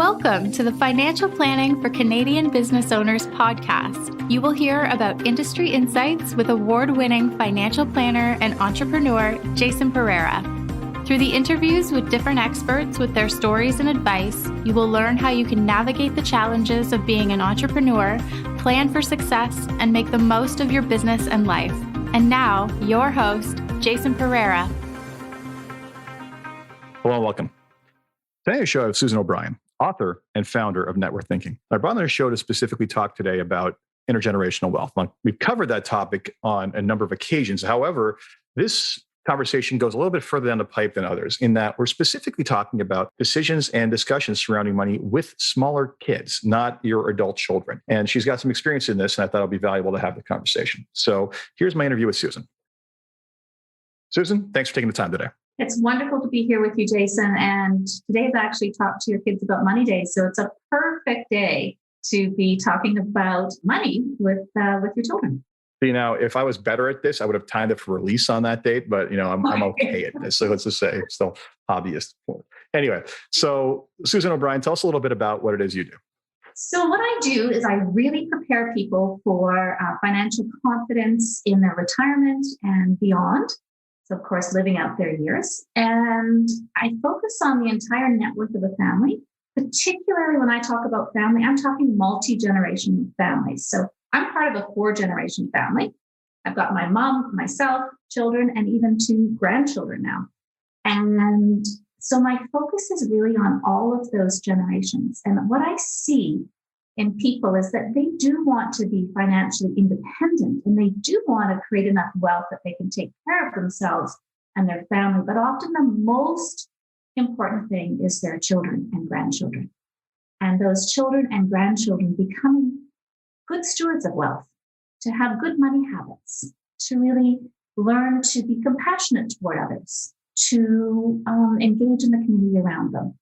Welcome to the Financial Planning for Canadian Business Owners podcast. You will hear about industry insights with award-winning financial planner and entrepreneur Jason Pereira. Through the interviews with different experts with their stories and advice, you will learn how you can navigate the challenges of being an entrepreneur, plan for success, and make the most of your business and life. And now, your host, Jason Pereira. Hello and welcome. Today I show I have Susan O'Brien, author and founder of Network Thinking. I brought on the show to specifically talk today about intergenerational wealth. We've covered that topic on a number of occasions. However, this conversation goes a little bit further down the pipe than others in that we're specifically talking about decisions and discussions surrounding money with smaller kids, not your adult children. And she's got some experience in this, and I thought it'd be valuable to have the conversation. So here's my interview with Susan. Susan, thanks for taking the time today. It's wonderful to be here with you, Jason. And today is actually Talk to Your Kids About Money Day. So it's a perfect day to be talking about money with your children. You know, if I was better at this, I would have timed it for release on that date. But, you know, I'm okay at this. So let's just say I'm still hobbyist. Anyway, so Susan O'Brien, tell us a little bit about what it is you do. So what I do is I really prepare people for financial confidence in their retirement and beyond. So, of course, living out their years. And I focus on the entire net worth of a family. Particularly when I talk about family, I'm talking multi-generation families. So I'm part of a 4-generation family. I've got my mom, myself, children, and even 2 grandchildren now. And so my focus is really on all of those generations. And what I see in people is that they do want to be financially independent and they do want to create enough wealth that they can take care of themselves and their family. But often the most important thing is their children and grandchildren. And those children and grandchildren becoming good stewards of wealth, to have good money habits, to really learn to be compassionate toward others, to engage in the community around them.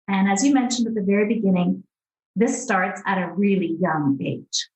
And as you mentioned at the very beginning, this starts at a really young age.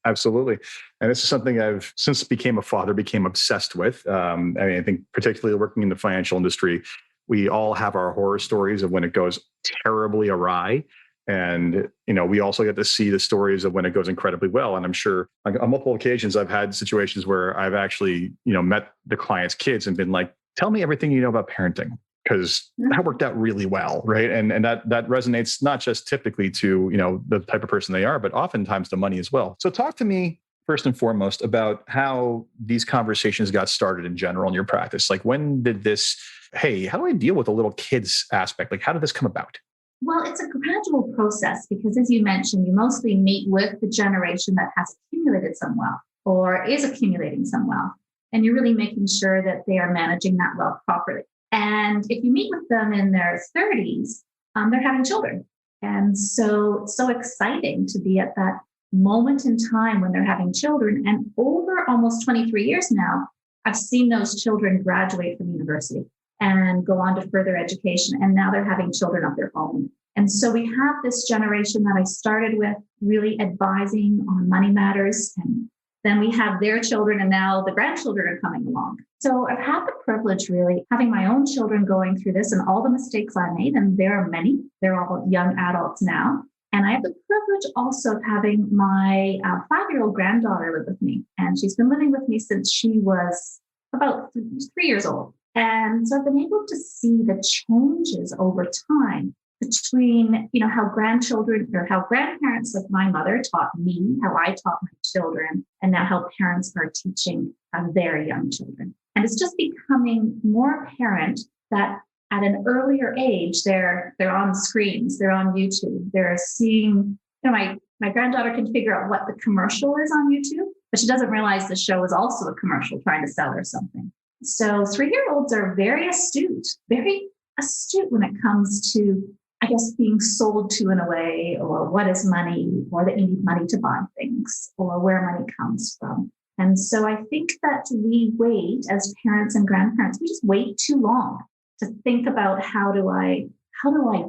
Absolutely. And this is something I've, since became a father, became obsessed with. I think particularly working in the financial industry, we all have our horror stories of when it goes terribly awry. And, you know, we also get to see the stories of when it goes incredibly well. And I'm sure on multiple occasions, I've had situations where I've actually, you know, met the client's kids and been like, tell me everything you know about parenting, because that worked out really well, right? And that resonates not just typically to, you know, the type of person they are, but oftentimes the money as well. So talk to me first and foremost about how these conversations got started in general in your practice. Like, when did this, hey, how do I deal with a little kids aspect? Like, how did this come about? Well, it's a gradual process because, as you mentioned, you mostly meet with the generation that has accumulated some wealth or is accumulating some wealth. And you're really making sure that they are managing that wealth properly. And if you meet with them in their 30s, they're having children. And so it's so exciting to be at that moment in time when they're having children. And over almost 23 years now, I've seen those children graduate from university and go on to further education. And now they're having children of their own. And so we have this generation that I started with really advising on money matters. And then we have their children, and now the grandchildren are coming along. So I've had the privilege really having my own children going through this and all the mistakes I made. And there are many. They're all young adults now. And I have the privilege also of having my 5-year-old granddaughter live with me. And she's been living with me since she was about 3 years old. And so I've been able to see the changes over time between, you know, how grandchildren or how grandparents like my mother taught me, how I taught my children, and now how parents are teaching their young children. And it's just becoming more apparent that at an earlier age, they're on screens, they're on YouTube, they're seeing, you know, my granddaughter can figure out what the commercial is on YouTube, but she doesn't realize the show is also a commercial trying to sell her something. So 3-year-olds are very astute when it comes to, I guess, being sold to in a way, or what is money, or that you need money to buy things, or where money comes from. And so I think that we wait as parents and grandparents, we just wait too long to think about how do I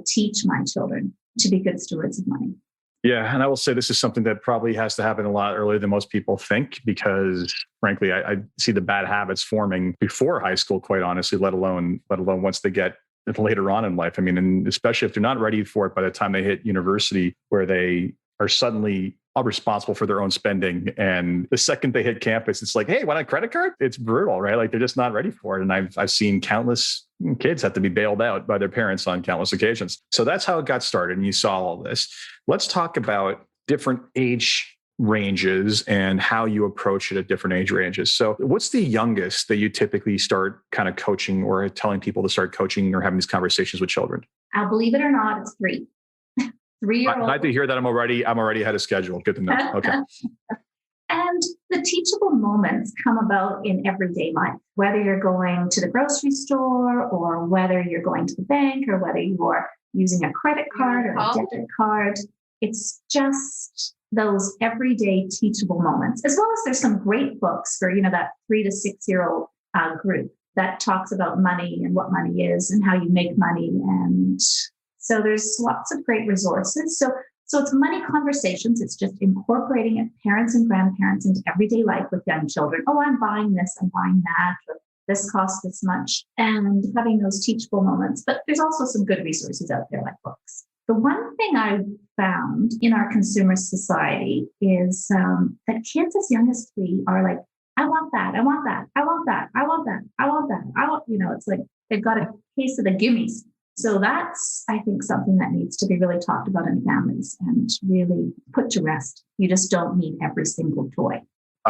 teach my children to be good stewards of money. Yeah. And I will say this is something that probably has to happen a lot earlier than most people think, because frankly, I see the bad habits forming before high school, quite honestly, let alone once they get later on in life. I mean, and especially if they're not ready for it by the time they hit university, where they are suddenly responsible for their own spending. And the second they hit campus, it's like, hey, want a credit card? It's brutal, right? Like they're just not ready for it. And I've seen countless kids have to be bailed out by their parents on countless occasions. So that's how it got started. And you saw all this. Let's talk about different age ranges and how you approach it at different age ranges. So what's the youngest that you typically start kind of coaching or telling people to start coaching or having these conversations with children? I'll believe it or not, it's 3. 3-year-old. Glad to hear that I'm already ahead of schedule. Good to know. Okay. And the teachable moments come about in everyday life, whether you're going to the grocery store or whether you're going to the bank or whether you're using a credit card or a debit card. It's just those everyday teachable moments, as well as there's some great books for, that 3 to 6-year-old group that talks about money and what money is and how you make money. And so there's lots of great resources. So it's money conversations. It's just incorporating it, parents and grandparents, into everyday life with young children. Oh, I'm buying this, I'm buying that, or this costs this much, and having those teachable moments. But there's also some good resources out there like books. The one thing I found in our consumer society is that kids as young as 3 are like, I want that, I want that, I want that, I want that, I want that, I want, it's like they've got a case of the gimmies. So that's, I think, something that needs to be really talked about in families and really put to rest. You just don't need every single toy.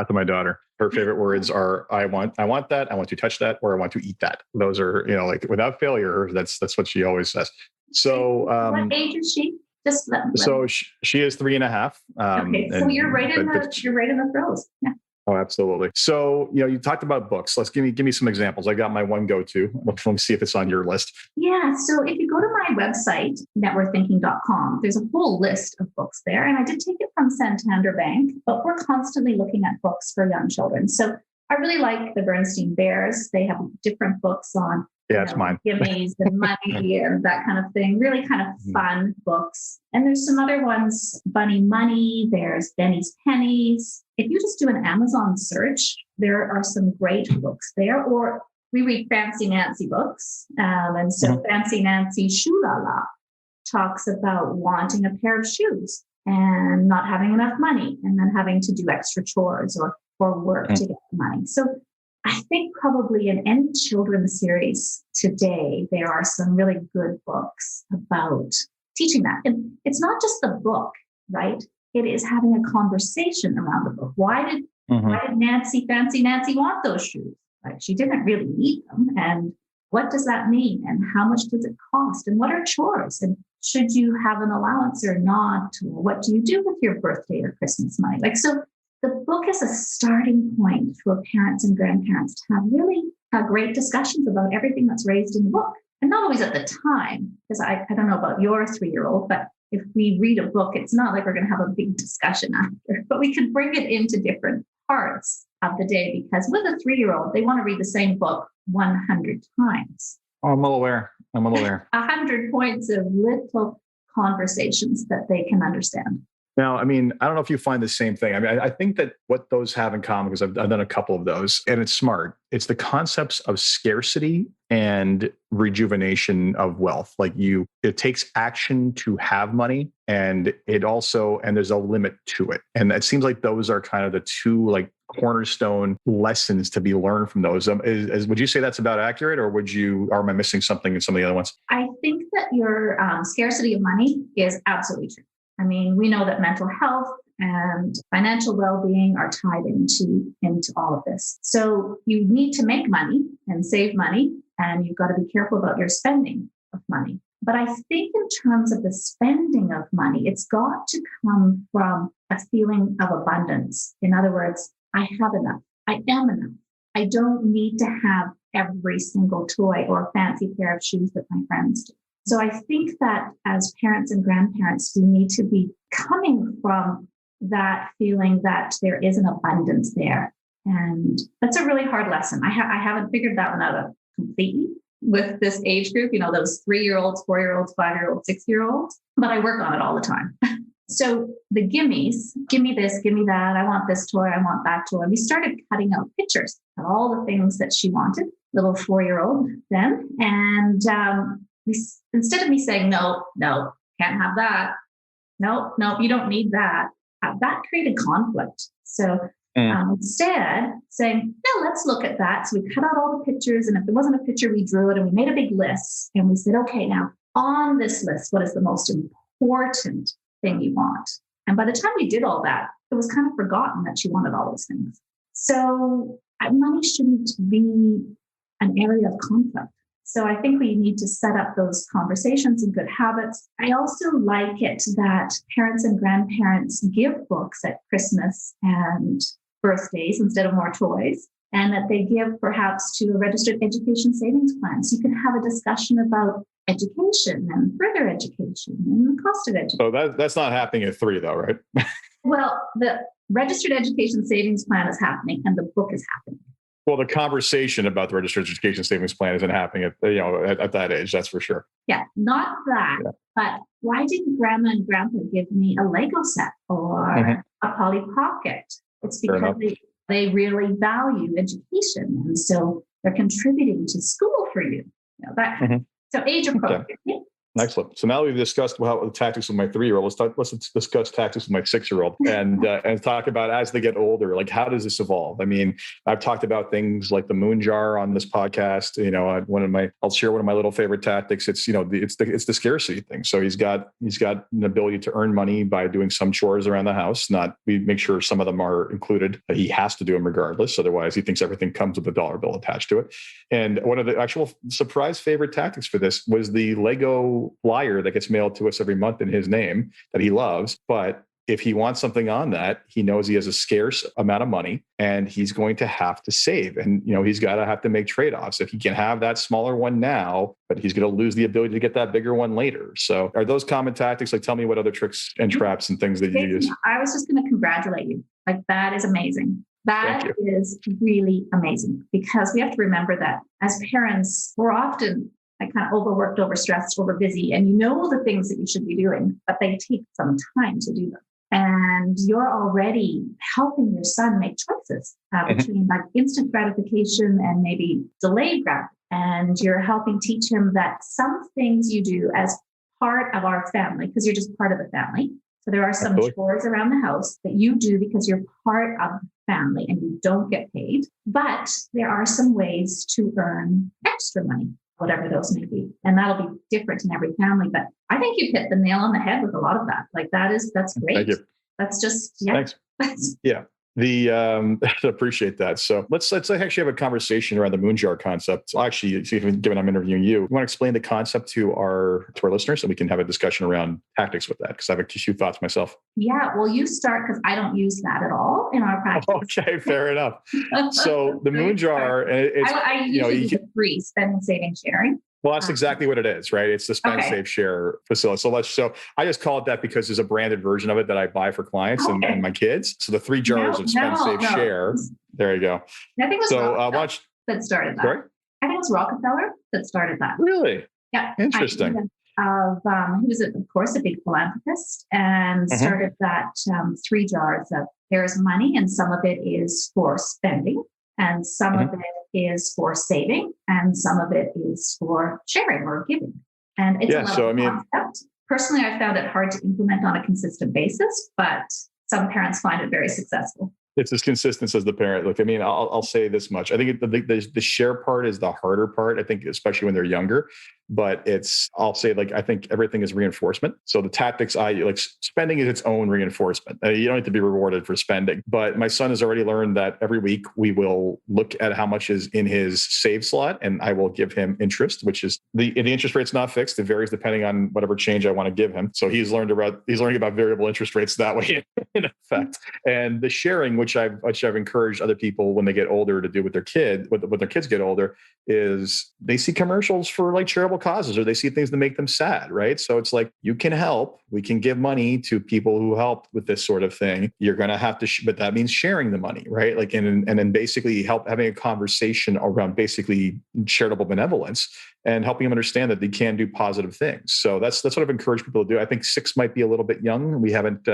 To my daughter, her favorite words are, I want that, I want to touch that, or I want to eat that. Those are, like without failure, that's what she always says. So, what age is she? Just so she is 3.5. Okay, so you're right in the throes. Yeah. Oh, absolutely. So, you talked about books. Let's give me some examples. I got my one go-to. Let me see if it's on your list. Yeah. So if you go to my website, networkthinking.com, there's a whole list of books there. And I did take it from Santander Bank, but we're constantly looking at books for young children. So I really like the Bernstein Bears. They have different books on it's mine. Gimmies and money and that kind of thing. Really kind of fun books. And there's some other ones, Bunny Money, there's Benny's Pennies. If you just do an Amazon search, there are some great books there. Or we read Fancy Nancy books. And so Fancy Nancy Shoo-La-La talks about wanting a pair of shoes and not having enough money and then having to do extra chores or work to get the money. So I think probably in any children's series today, there are some really good books about teaching that. And it's not just the book, right? It is having a conversation around the book. Why did Fancy Nancy want those shoes? Like, she didn't really need them. And what does that mean? And how much does it cost? And what are chores? And should you have an allowance or not? Or what do you do with your birthday or Christmas money? So the book is a starting point for parents and grandparents to have really great discussions about everything that's raised in the book. And not always at the time, because I don't know about your 3-year-old, but if we read a book, it's not like we're going to have a big discussion after, but we can bring it into different parts of the day, because with a 3-year-old, they want to read the same book 100 times. Oh, I'm well aware. 100 points of little conversations that they can understand. Now, I mean, I don't know if you find the same thing. I mean, I think that what those have in common, because I've done a couple of those, and it's smart. It's the concepts of scarcity and rejuvenation of wealth. It takes action to have money, and there's a limit to it. And it seems like those are kind of the two cornerstone lessons to be learned from those. Would you say that's about accurate, or am I missing something in some of the other ones? I think that your scarcity of money is absolutely true. I mean, we know that mental health and financial well-being are tied into all of this. So you need to make money and save money, and you've got to be careful about your spending of money. But I think in terms of the spending of money, it's got to come from a feeling of abundance. In other words, I have enough. I am enough. I don't need to have every single toy or fancy pair of shoes that my friends do. So I think that as parents and grandparents, we need to be coming from that feeling that there is an abundance there. And that's a really hard lesson. I haven't figured that one out completely with this age group, those 3-year-olds, 4-year-olds, 5-year-olds, 6-year-olds, but I work on it all the time. So the gimmies, give me this, give me that. I want this toy. I want that toy. We started cutting out pictures of all the things that she wanted. little 4-year-old then. And instead of me saying, no, can't have that. No, you don't need that. That created conflict. So instead saying, no, let's look at that. So we cut out all the pictures. And if there wasn't a picture, we drew it and we made a big list. And we said, okay, now on this list, what is the most important thing you want? And by the time we did all that, it was kind of forgotten that she wanted all those things. So money shouldn't be an area of conflict. So I think we need to set up those conversations and good habits. I also like it that parents and grandparents give books at Christmas and birthdays instead of more toys, and that they give perhaps to a registered education savings plan. So you can have a discussion about education and further education and the cost of education. So that's not happening at 3 though, right? Well, the registered education savings plan is happening and the book is happening. Well, the conversation about the registered education savings plan isn't happening at that age, that's for sure. Yeah, not that. Yeah. But why didn't Grandma and Grandpa give me a Lego set or a Polly Pocket? It's because they really value education, and so they're contributing to school for you. So age appropriate. Okay. Excellent. So now we've discussed the tactics with my 3-year-old. Let's discuss tactics with my 6-year-old and talk about as they get older, like how does this evolve? I mean, I've talked about things like the moon jar on this podcast. I'll share one of my little favorite tactics. It's it's the scarcity thing. So he's got an ability to earn money by doing some chores around the house. We make sure some of them are included. He has to do them regardless. Otherwise, he thinks everything comes with a dollar bill attached to it. And one of the actual surprise favorite tactics for this was the Lego flyer that gets mailed to us every month in his name that he loves. But if he wants something on that, he knows he has a scarce amount of money and he's going to have to save. And, he's got to have to make trade-offs. If he can have that smaller one now, but he's going to lose the ability to get that bigger one later. So are those common tactics? Like, tell me what other tricks and traps and things that you use. I was just going to congratulate you. Like, that is amazing. That is really amazing, because we have to remember that as parents, we're often kind of overworked, overstressed, overbusy, and the things that you should be doing, but they take some time to do them. And you're already helping your son make choices between like instant gratification and maybe delayed gratification. And you're helping teach him that some things you do as part of our family, because you're just part of the family. So there are some chores around the house that you do because you're part of the family and you don't get paid. But there are some ways to earn extra money, whatever those may be. And that'll be different in every family. But I think you've hit the nail on the head with a lot of that. Like that's great. Thank you. That's just, Thanks. Yeah. I appreciate that. So let's actually have a conversation around the moon jar concept. I'll actually, given I'm interviewing you want to explain the concept to our listeners so we can have a discussion around tactics with that, because I have a few thoughts myself. Yeah, well, you start, because I don't use that at all in our practice. Okay, fair enough. So the moon jar, I use it free, spending, saving, sharing. Well, that's exactly what it is, right? It's the spend, save, share facility. So I just call it that because there's a branded version of it that I buy for clients and my kids. So the 3 jars of spend, save, share. There you go. I think it was that started that. Sorry? I think it was Rockefeller that started that. Really? Yeah. Interesting. He was, of course, a big philanthropist and started that 3 jars of there's money, and some of it is for spending, and some of it is for saving, and some of it is for sharing or giving. And it's concept. Personally, I found it hard to implement on a consistent basis, but some parents find it very successful. It's as consistent as the parent. Look, I mean, I'll say this much. I think the share part is the harder part, I think, especially when they're younger. But I'll say, I think everything is reinforcement. So the tactics spending is its own reinforcement. You don't need to be rewarded for spending. But my son has already learned that every week we will look at how much is in his save slot, and I will give him interest, which is the interest rate's not fixed. It varies depending on whatever change I want to give him. So he's learning about variable interest rates that way in effect. And the sharing, which I've encouraged other people when they get older to do with their when their kids get older, is they see commercials for charitable causes, or they see things that make them sad, right? So it's you can help. We can give money to people who help with this sort of thing. You're going to have to, but that means sharing the money, right? And then basically having a conversation around basically charitable benevolence and helping them understand that they can do positive things. So that's what I've encouraged people to do. I think 6 might be a little bit young. We haven't,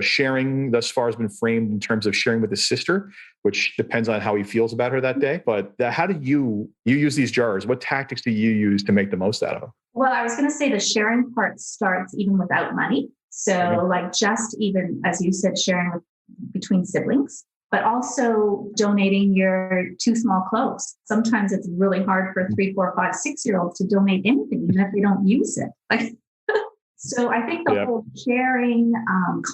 sharing thus far has been framed in terms of sharing with his sister, which depends on how he feels about her that day. But how do you use these jars? What tactics do you use to make the most out of them? Well, I was going to say the sharing part starts even without money. So like just even, as you said, sharing between siblings, but also donating your too small clothes. Sometimes it's really hard for 3, 4, 5, 6-year-olds to donate anything, even if they don't use it. So I think the whole sharing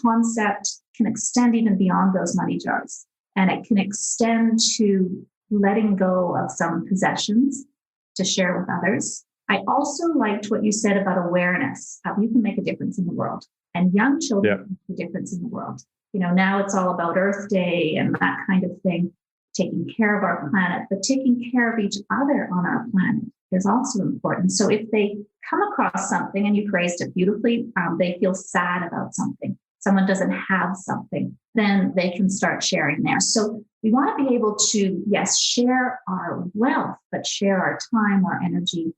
concept can extend even beyond those money jars. And it can extend to letting go of some possessions to share with others. I also liked what you said about awareness of you can make a difference in the world. And young children make a difference in the world. Now it's all about Earth Day and that kind of thing, taking care of our planet, but taking care of each other on our planet is also important. So if they come across something, and you phrased it beautifully, they feel sad about something, someone doesn't have something, then they can start sharing there. So we want to be able to, yes, share our wealth, but share our time, our energy,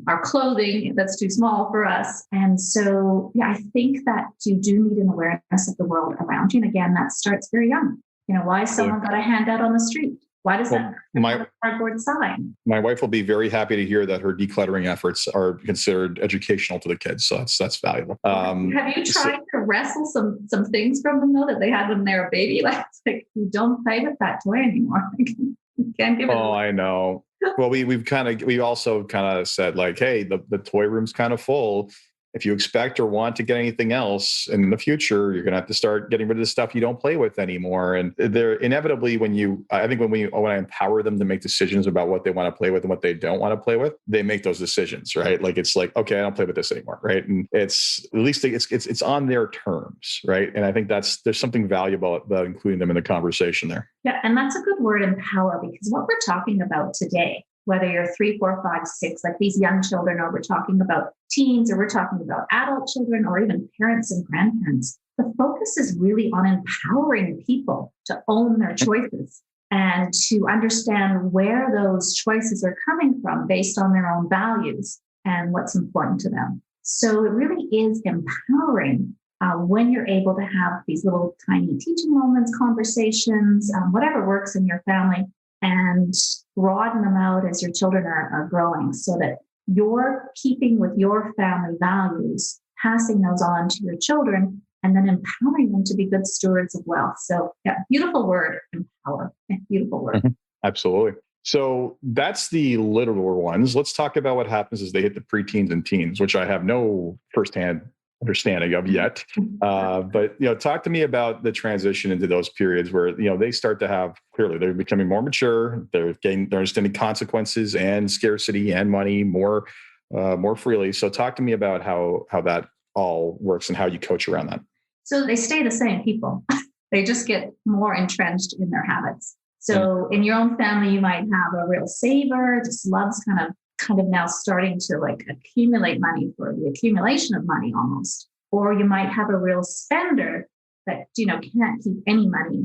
our clothing that's too small for us. And so, I think that you do need an awareness of the world around you. And again, that starts very young. Why someone got a handout on the street? Why does that have a cardboard sign? My wife will be very happy to hear that her decluttering efforts are considered educational to the kids. So that's valuable. Have you tried to wrestle some things from them though that they had when they were a baby? Like you don't play with that toy anymore. You can't give it. Oh, I know. Well, we also kind of said like, hey, the toy room's kind of full. If you expect or want to get anything else in the future, you're going to have to start getting rid of the stuff you don't play with anymore. And they're inevitably when I empower them to make decisions about what they want to play with and what they don't want to play with, they make those decisions, right? Like it's like, okay, I don't play with this anymore, right? And it's at least it's on their terms, right? And I think there's something valuable about including them in the conversation there. Yeah, and that's a good word, empower, because what we're talking about today, whether you're 3, 4, 5, 6, like these young children, or we're talking about teens, or we're talking about adult children, or even parents and grandparents, the focus is really on empowering people to own their choices and to understand where those choices are coming from based on their own values and what's important to them. So it really is empowering when you're able to have these little tiny teaching moments, conversations, whatever works in your family, and broaden them out as your children are growing so that you're keeping with your family values, passing those on to your children, and then empowering them to be good stewards of wealth. So beautiful word, empower. Beautiful word. Mm-hmm. Absolutely. So that's the littler ones. Let's talk about what happens as they hit the preteens and teens, which I have no firsthand understanding of yet. But talk to me about the transition into those periods where they start to have, clearly they're becoming more mature, they're understanding consequences and scarcity and money more freely. So talk to me about how that all works and how you coach around that. So they stay the same people. They just get more entrenched in their habits. So in your own family, you might have a real saver, just loves kind of now starting to like accumulate money for the accumulation of money almost. Or you might have a real spender that, can't keep any money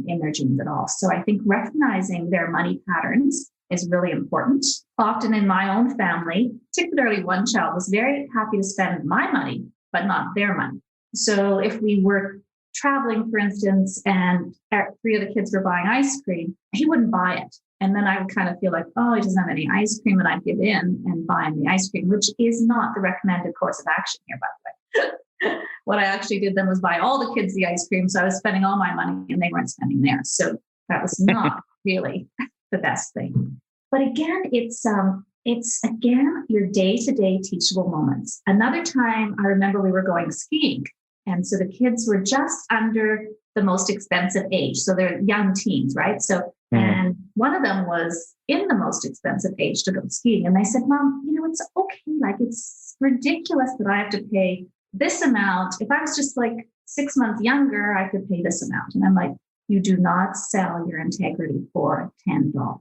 in their genes at all. So I think recognizing their money patterns is really important. Often in my own family, particularly one child was very happy to spend my money, but not their money. So if we were traveling, for instance, and 3 of the kids were buying ice cream, he wouldn't buy it. And then I would kind of feel like, oh, he doesn't have any ice cream, and I'd give in and buy him the ice cream, which is not the recommended course of action here, by the way. What I actually did then was buy all the kids the ice cream. So I was spending all my money and they weren't spending theirs. So that was not really the best thing. But again, it's again, your day-to-day teachable moments. Another time I remember we were going skiing. And so the kids were just under the most expensive age. So they're young teens, right? So, and one of them was in the most expensive age to go skiing. And they said, Mom, it's okay. Like, it's ridiculous that I have to pay this amount. If I was just like 6 months younger, I could pay this amount. And I'm like, you do not sell your integrity for $10.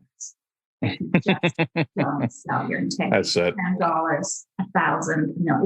You just don't sell your integrity. That's it. $10, $1,000, no.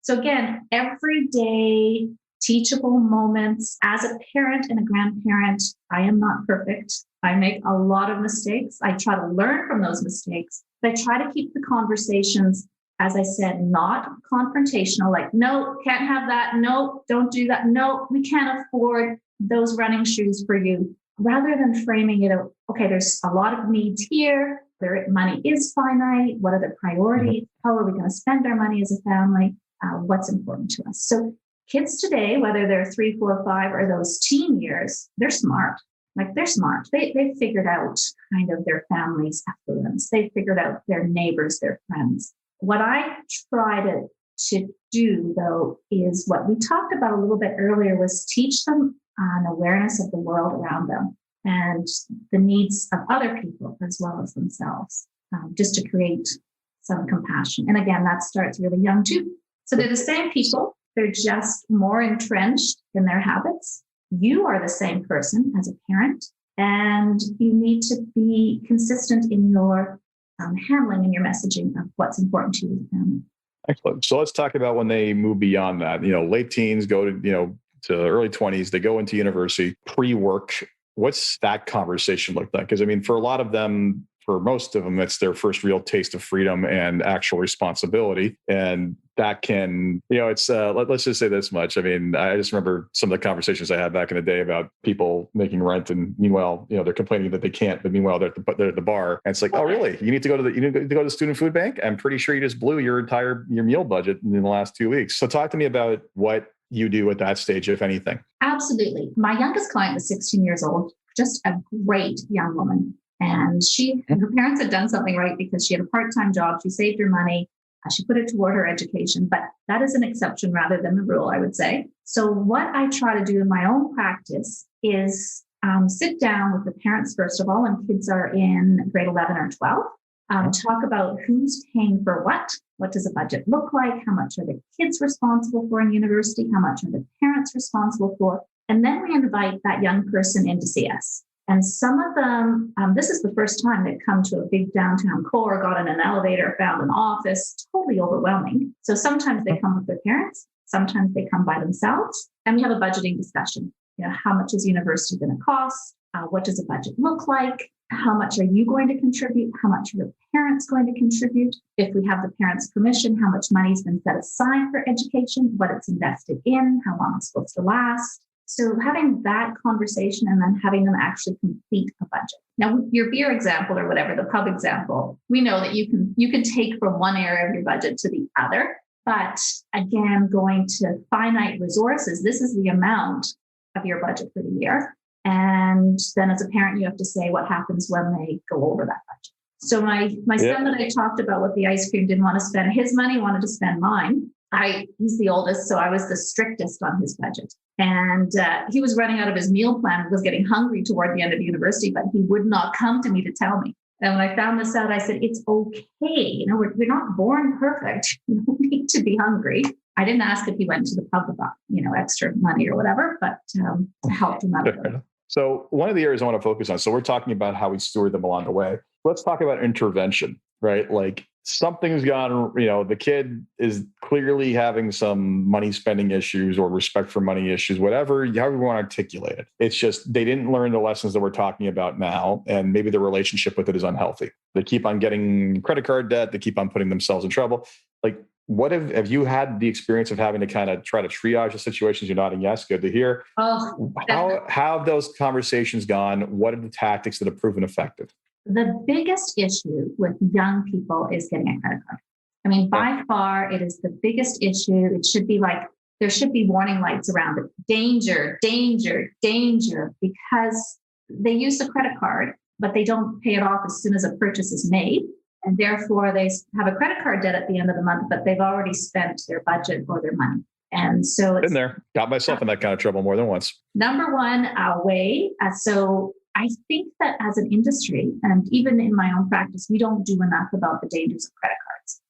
So again, every day teachable moments. As a parent and a grandparent, I am not perfect. I make a lot of mistakes. I try to learn from those mistakes, but I try to keep the conversations, as I said, not confrontational, like, no, can't have that. No, don't do that. No, we can't afford those running shoes for you. Rather than framing it, okay, there's a lot of needs here. Money is finite. What are the priorities? How are we going to spend our money as a family? What's important to us? So kids today, whether they're 3, 4, 5, or those teen years, they're smart. Like, they're smart. They figured out kind of their family's affluence. They figured out their neighbors, their friends. What I try to do, though, is what we talked about a little bit earlier, was teach them an awareness of the world around them and the needs of other people as well as themselves, just to create some compassion. And again, that starts really young too. So they're the same people. They're just more entrenched in their habits. You are the same person as a parent, and you need to be consistent in your handling and your messaging of what's important to you as a family. Excellent. So let's talk about when they move beyond that. Late teens go to early 20s. They go into university, pre-work. What's that conversation look like? Because for a lot of them, for most of them, it's their first real taste of freedom and actual responsibility. And that can, it's, let's just say this much. I just remember some of the conversations I had back in the day about people making rent, and meanwhile, they're complaining that they can't, but meanwhile they're at the bar. And it's like, oh, really? You need to go to the student food bank? I'm pretty sure you just blew your meal budget in the last 2 weeks. So talk to me about what you do at that stage, if anything. Absolutely. My youngest client was 16 years old, just a great young woman. And her parents had done something right, because she had a part-time job. She saved her money. She put it toward her education, but that is an exception rather than the rule, I would say. So what I try to do in my own practice is sit down with the parents, first of all, when kids are in grade 11 or 12, talk about who's paying for what does a budget look like, how much are the kids responsible for in university, how much are the parents responsible for, and then we invite that young person in to see us. And some of them, this is the first time they've come to a big downtown core, got in an elevator, found an office, totally overwhelming. So sometimes they come with their parents, sometimes they come by themselves, and we have a budgeting discussion. How much is university going to cost? What does a budget look like? How much are you going to contribute? How much are your parents going to contribute? If we have the parents' permission, how much money has been set aside for education, what it's invested in, how long it's supposed to last. So having that conversation and then having them actually complete a budget. Now, your beer example or whatever, the pub example, we know that you can take from one area of your budget to the other. But again, going to finite resources, this is the amount of your budget for the year. And then as a parent, you have to say what happens when they go over that budget. So my son that I talked about with the ice cream didn't want to spend his money, wanted to spend mine. He's the oldest, so I was the strictest on his budget. And he was running out of his meal plan, was getting hungry toward the end of university, but he would not come to me to tell me. And when I found this out, I said, it's okay. We're not born perfect. You don't need to be hungry. I didn't ask if he went to the pub about, extra money or whatever, but I helped him out. So one of the areas I want to focus on, so we're talking about how we steward them along the way. Let's talk about intervention, right? Like something's gone, the kid is clearly having some money spending issues or respect for money issues, however you want to articulate it. It's just they didn't learn the lessons that we're talking about now, and maybe the relationship with it is unhealthy. They keep on getting credit card debt. They keep on putting themselves in trouble. Like, what have you had the experience of having to kind of try to triage the situations? You're nodding yes, good to hear. Oh, how have those conversations gone? What are the tactics that have proven effective? The biggest issue with young people is getting a credit card. By far, it is the biggest issue. It should be like, there should be warning lights around it. Danger, danger, danger, because they use the credit card, but they don't pay it off as soon as a purchase is made. And therefore, they have a credit card debt at the end of the month, but they've already spent their budget or their money. And so it's been there, got myself in that kind of trouble more than once. Number one way. So I think that as an industry, and even in my own practice, we don't do enough about the dangers of credit cards.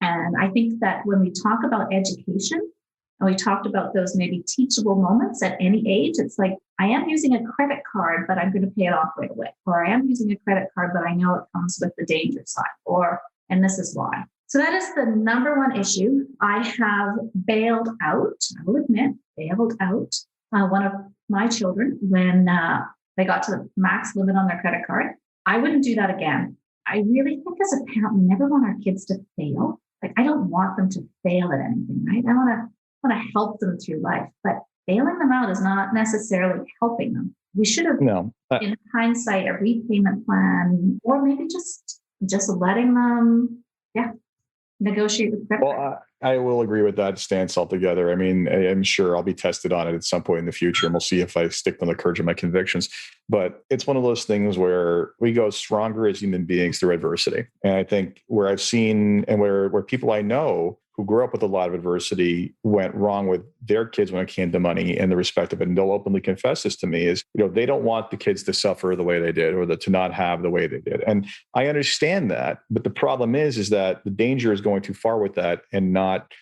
And I think that when we talk about education, and we talked about those maybe teachable moments at any age, it's like, I am using a credit card, but I'm going to pay it off right away. Or I am using a credit card, but I know it comes with the danger side. And this is why. So that is the number one issue. I have bailed out, I will admit, bailed out one of my children when they got to the max limit on their credit card. I wouldn't do that again. I really think as a parent, we never want our kids to fail. Like, I don't want them to fail at anything, right? I want to help them through life, but bailing them out is not necessarily helping them. We should have, in hindsight, a repayment plan, or maybe just letting them, negotiate with credit. Well, I will agree with that stance altogether. I mean, I'm sure I'll be tested on it at some point in the future, and we'll see if I stick to the courage of my convictions. But it's one of those things where we go stronger as human beings through adversity. And I think where I've seen and where people I know who grew up with a lot of adversity went wrong with their kids when it came to money and the respect of it. And they'll openly confess this to me is, they don't want the kids to suffer the way they did or to not have the way they did. And I understand that. But the problem is that the danger is going too far with that and not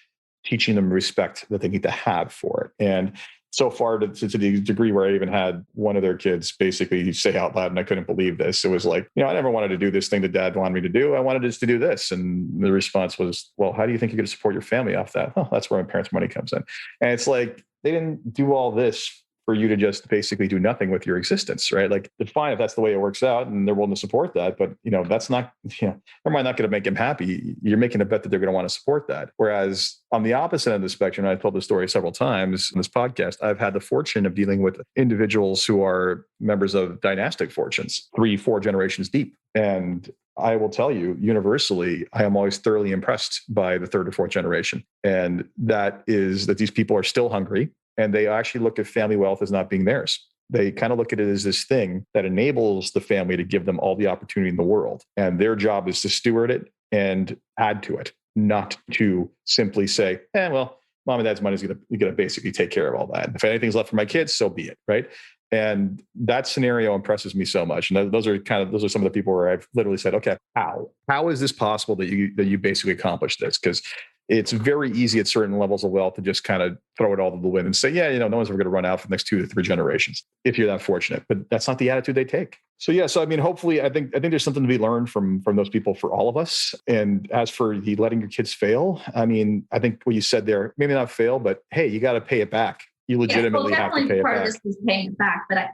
teaching them respect that they need to have for it. And so far to the degree where I even had one of their kids basically say out loud, and I couldn't believe this. It was like, I never wanted to do this thing that dad wanted me to do. I wanted just to do this. And the response was, well, how do you think you're going to support your family off that? Oh, that's where my parents' money comes in. And it's like, they didn't do all this for you to just basically do nothing with your existence, right? Like, it's fine if that's the way it works out and they're willing to support that, but that's not, never mind, not going to make them happy. You're making a bet that they're going to want to support that. Whereas on the opposite end of the spectrum, I've told this story several times in this podcast, I've had the fortune of dealing with individuals who are members of dynastic fortunes, 3-4 generations deep. And I will tell you, universally, I am always thoroughly impressed by the third or fourth generation. And that is that these people are still hungry. And they actually look at family wealth as not being theirs. They kind of look at it as this thing that enables the family to give them all the opportunity in the world. And their job is to steward it and add to it, not to simply say, well, mom and dad's money is going to basically take care of all that. If anything's left for my kids, so be it, right? And that scenario impresses me so much. And those are some of the people where I've literally said, okay, how is this possible that you basically accomplished this? Because it's very easy at certain levels of wealth to just kind of throw it all to the wind and say, no one's ever going to run out for the next 2 to 3 generations if you're that fortunate. But that's not the attitude they take. So I mean, hopefully, I think there's something to be learned from those people for all of us. And as for the letting your kids fail, I mean, I think what you said there, maybe not fail, but hey, you got to pay it back. You legitimately have to pay it back. Part of this is paying it back, but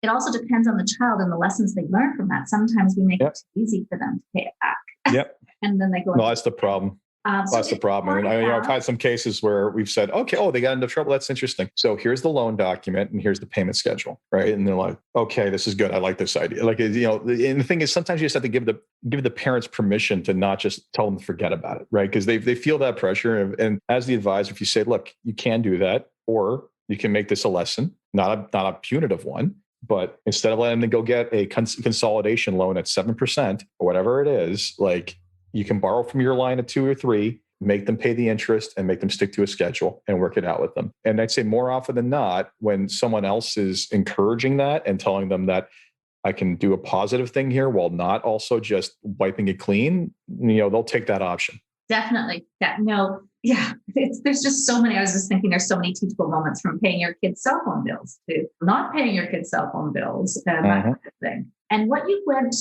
it also depends on the child and the lessons they learn from that. Sometimes we make it too easy for them to pay it back. Yep. And then they go. No, that's the problem. That's the problem. And I've had some cases where we've said, okay, they got into trouble. That's interesting. So here's the loan document and here's the payment schedule, right? And they're like, okay, this is good. I like this idea. Like, and the thing is, sometimes you just have to give the parents permission to not just tell them to forget about it, right? Because they feel that pressure. And as the advisor, if you say, look, you can do that, or you can make this a lesson, not a punitive one, but instead of letting them go get a consolidation loan at 7% or whatever it is, like, you can borrow from your line at 2 or 3, make them pay the interest and make them stick to a schedule and work it out with them. And I'd say more often than not, when someone else is encouraging that and telling them that I can do a positive thing here while not also just wiping it clean, they'll take that option. Definitely. There's just so many. I was just thinking there's so many teachable moments, from paying your kids' cell phone bills to not paying your kids' cell phone bills, that kind of thing. And what you went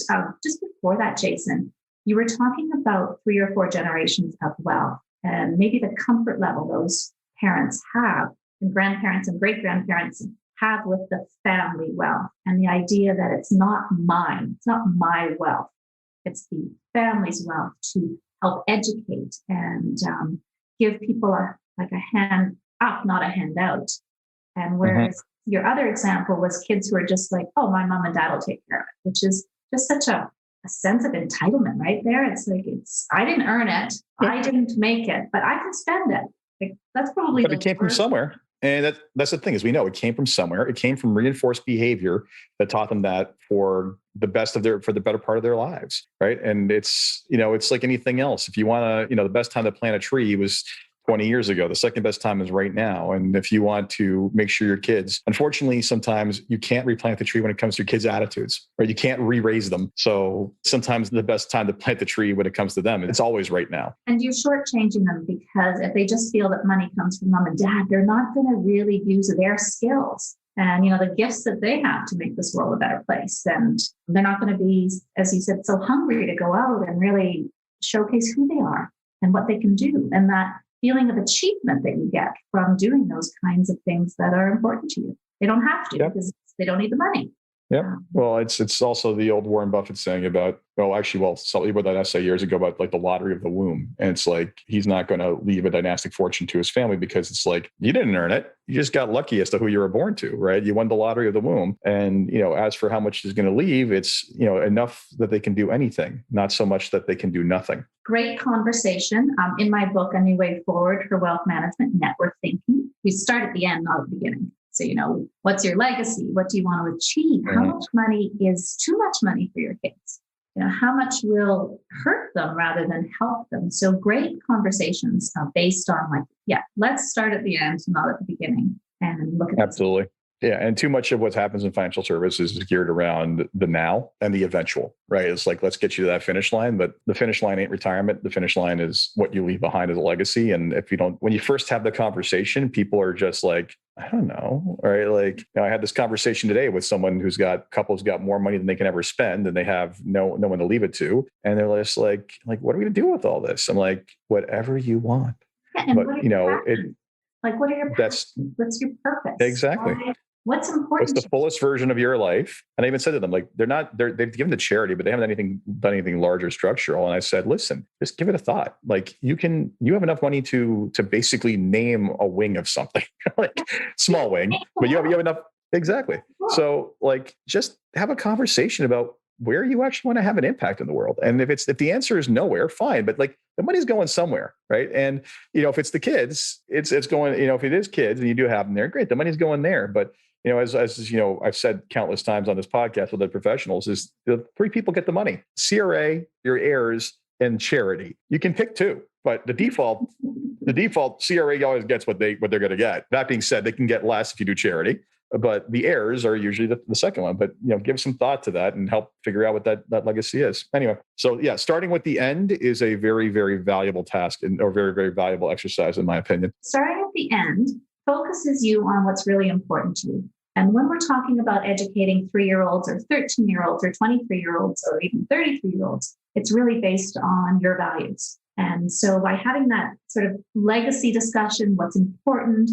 just before that, Jason, you were talking about 3 or 4 generations of wealth and maybe the comfort level those parents have, and grandparents and great-grandparents have with the family wealth, and the idea that it's not mine, it's not my wealth, it's the family's wealth to help educate and give people a hand up, not a handout. And whereas your other example was kids who are just like, oh, my mom and dad will take care of it, which is just such a sense of entitlement right there. It's like, I didn't earn it. I didn't make it, but I can spend it. Like, that's probably. But it came from somewhere. And that's the thing, is we know it came from somewhere. It came from reinforced behavior that taught them that for the better part of their lives. Right. And it's like anything else. If you want to, the best time to plant a tree was 20 years ago. The second best time is right now. And if you want to make sure your kids, unfortunately, sometimes you can't replant the tree when it comes to your kids' attitudes, or you can't re-raise them. So sometimes the best time to plant the tree when it comes to them, it's always right now. And you're shortchanging them, because if they just feel that money comes from mom and dad, they're not going to really use their skills and, the gifts that they have to make this world a better place. And they're not going to be, as you said, so hungry to go out and really showcase who they are. and what they can do, and that feeling of achievement that you get from doing those kinds of things that are important to you. They don't have to because they don't need the money. Yeah. Well, it's also the old Warren Buffett saying about, somebody wrote that essay years ago about like the lottery of the womb. And it's like, he's not going to leave a dynastic fortune to his family because it's like, you didn't earn it. You just got lucky as to who you were born to, right? You won the lottery of the womb. And, as for how much is going to leave, it's, enough that they can do anything, not so much that they can do nothing. Great conversation. In my book, A New Way Forward for Wealth Management, Net Worth Thinking, we start at the end, not at the beginning. So, what's your legacy? What do you want to achieve? How much money is too much money for your kids? How much will hurt them rather than help them? So great conversations based on let's start at the end, not at the beginning, and look at Absolutely. This. Yeah. And too much of what happens in financial services is geared around the now and the eventual, right? It's like, let's get you to that finish line, but the finish line ain't retirement. The finish line is what you leave behind as a legacy. And when you first have the conversation, people are just like, I don't know. Right. Like, I had this conversation today with someone couple's got more money than they can ever spend and they have no one to leave it to. And they're just like, what are we going to do with all this? I'm like, whatever you want. Yeah, but what are your passions? What's your purpose? Exactly. What's important? What's the fullest version of your life? And I even said to them, like, they've given to charity, but they haven't done anything large or structural. And I said, listen, just give it a thought. Like you have enough money to basically name a wing of something, like small wing, but you have enough. Exactly. So like, just have a conversation about where you actually want to have an impact in the world. And if the answer is nowhere, fine. But like the money's going somewhere, right? And, if it's the kids, it's going, if it is kids and you do have them there, great. The money's going there. But as I've said countless times on this podcast with other professionals, is the three people get the money: CRA, your heirs, and charity. You can pick two, but the default CRA always gets what they're going to get. That being said, they can get less if you do charity, but the heirs are usually the second one. But give some thought to that and help figure out what that legacy is. Anyway, so yeah, starting with the end is a very, very valuable task or very, very valuable exercise, in my opinion. Starting at the end focuses you on what's really important to you. And when we're talking about educating 3-year-olds or 13-year-olds or 23-year-olds or even 33-year-olds, it's really based on your values. And so by having that sort of legacy discussion, what's important,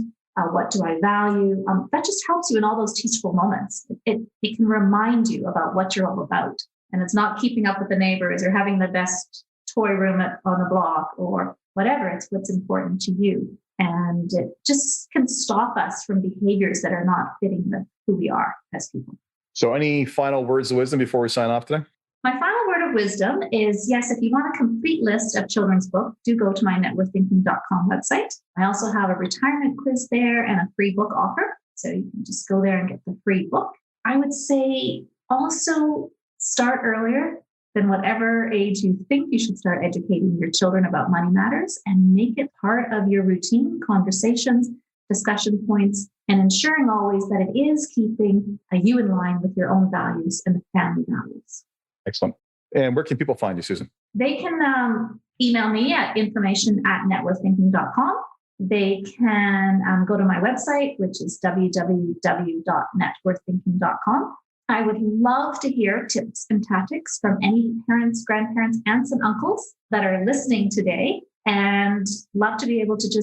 what do I value, that just helps you in all those teachable moments. It can remind you about what you're all about. And it's not keeping up with the neighbors or having the best toy room on the block or whatever. It's what's important to you. And it just can stop us from behaviors that are not fitting with who we are as people. So any final words of wisdom before we sign off today? My final word of wisdom is, yes, if you want a complete list of children's books, do go to my networththinking.com website. I also have a retirement quiz there and a free book offer. So you can just go there and get the free book. I would say also start earlier than whatever age you think you should start educating your children about money matters, and make it part of your routine conversations, discussion points, and ensuring always that it is keeping you in line with your own values and the family values. Excellent. And where can people find you, Susan? They can email me at information@networththinking.com. They can go to my website, which is www.networththinking.com. I would love to hear tips and tactics from any parents, grandparents, aunts, and uncles that are listening today, and love to be able to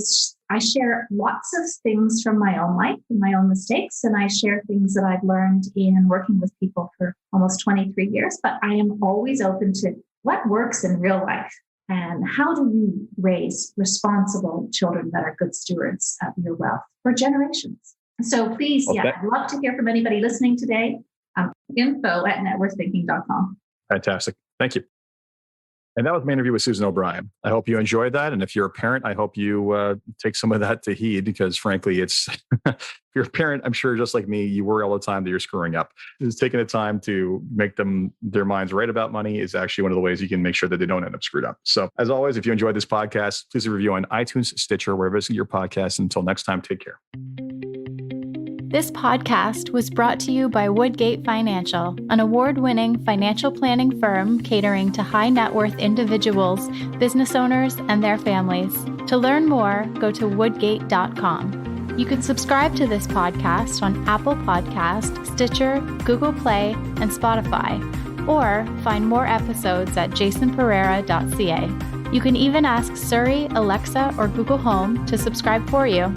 I share lots of things from my own life and my own mistakes, and I share things that I've learned in working with people for almost 23 years, but I am always open to what works in real life and how do you raise responsible children that are good stewards of your wealth for generations. So please, I'd love to hear from anybody listening today. info@networththinking.com. Fantastic. Thank you. And that was my interview with Susan O'Brien. I hope you enjoyed that. And if you're a parent, I hope you take some of that to heed, because frankly, if you're a parent, I'm sure just like me, you worry all the time that you're screwing up. It's taking the time to make their minds right about money is actually one of the ways you can make sure that they don't end up screwed up. So as always, if you enjoyed this podcast, please leave a review on iTunes, Stitcher, wherever you your podcast. Until next time, take care. This podcast was brought to you by Woodgate Financial, an award-winning financial planning firm catering to high net worth individuals, business owners, and their families. To learn more, go to woodgate.com. You can subscribe to this podcast on Apple Podcast, Stitcher, Google Play, and Spotify, or find more episodes at jasonpereira.ca. You can even ask Siri, Alexa, or Google Home to subscribe for you.